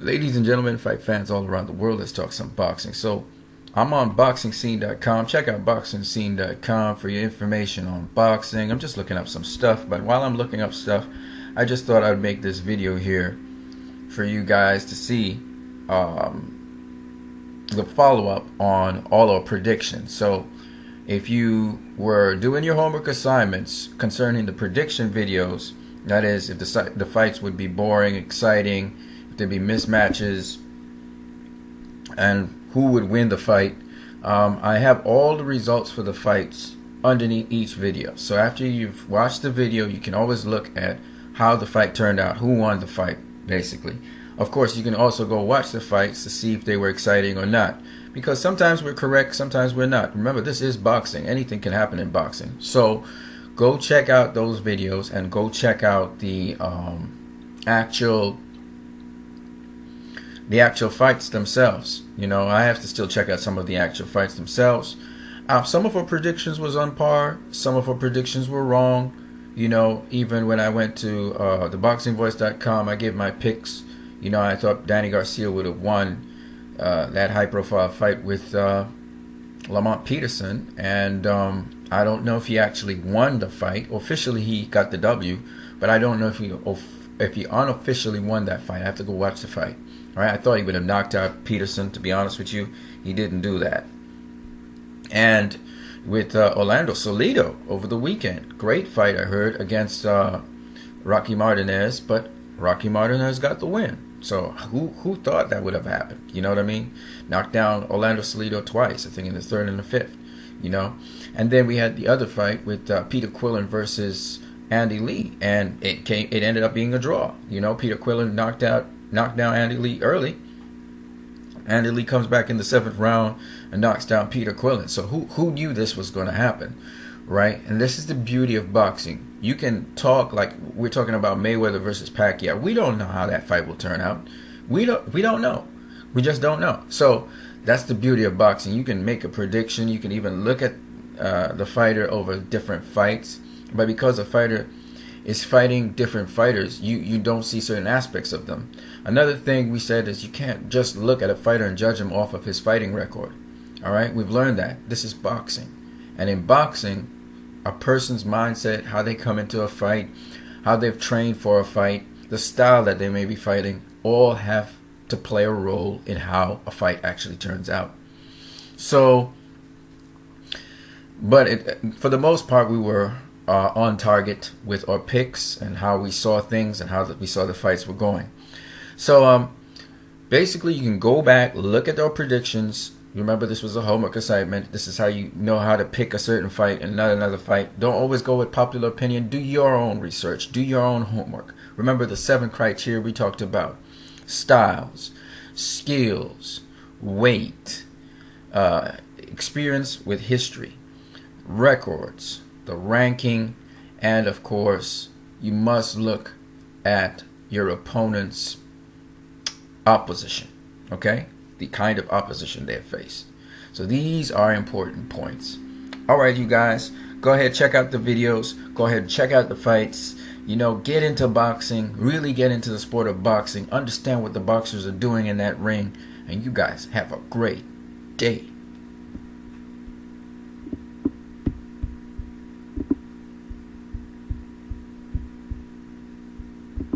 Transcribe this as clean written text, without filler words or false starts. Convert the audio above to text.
Ladies and gentlemen, fight fans all around the world, let's talk some boxing. So, I'm on boxingscene.com. Check out boxingscene.com for your information on boxing. I'm just looking up some stuff, but while I'm looking up stuff, I just thought I'd make this video here for you guys to see the follow-up on all our predictions. So, if you were doing your homework assignments concerning the prediction videos, that is, if the fights would be boring, exciting, if there'd be mismatches, and who would win the fight, I have all the results for the fights underneath each video. So after you've watched the video, you can always look at how the fight turned out, who won the fight, basically. Of course, you can also go watch the fights to see if they were exciting or not, because sometimes we're correct, sometimes we're not. Remember, this is boxing. Anything can happen in boxing. So go check out those videos and go check out the actual fights themselves. You know, I have to still check out some of the actual fights themselves. Some of our predictions was on par. Some of our predictions were wrong. You know, even when I went to theboxingvoice.com, I gave my picks. You know, I thought Danny Garcia would have won that high-profile fight with Lamont Peterson, and I don't know if he actually won the fight. Officially, he got the W, but I don't know if he unofficially won that fight. I have to go watch the fight. All right, I thought he would have knocked out Peterson. To be honest with you, he didn't do that. And with Orlando Salido over the weekend, great fight I heard against Rocky Martinez, but Rocky Martinez got the win. So who thought that would have happened? You know what I mean? Knocked down Orlando Salido twice, I think in the third and the fifth. You know, and then we had the other fight with Peter Quillin versus Andy Lee, and it ended up being a draw. You know, Peter Quillin knocked down Andy Lee early. Andy Lee comes back in the 7th round and knocks down Peter Quillin. So who knew this was going to happen, right? And this is the beauty of boxing. You can talk like we're talking about Mayweather versus Pacquiao. We don't know how that fight will turn out. We don't know. We just don't know. So that's the beauty of boxing. You can make a prediction. You can even look at the fighter over different fights. But because a fighter is fighting different fighters, you don't see certain aspects of them. Another thing we said is you can't just look at a fighter and judge him off of his fighting record. All right, we've learned that. This is boxing. And in boxing, a person's mindset, how they come into a fight, how they've trained for a fight, the style that they may be fighting, all have to play a role in how a fight actually turns out. So, but for the most part, we were on target with our picks and how we saw things and how we saw the fights were going. So basically, you can go back, look at our predictions. Remember, this was a homework assignment. This is how you know how to pick a certain fight and not another fight. Don't always go with popular opinion. Do your own research. Do your own homework. Remember the 7 criteria we talked about: styles, skills, weight, experience with history, records, the ranking, and of course, you must look at your opponent's opposition. Okay? The kind of opposition they have faced. So these are important points. Alright, you guys, go ahead, check out the videos, go ahead, check out the fights, you know, get into boxing, really get into the sport of boxing, understand what the boxers are doing in that ring, and you guys have a great day.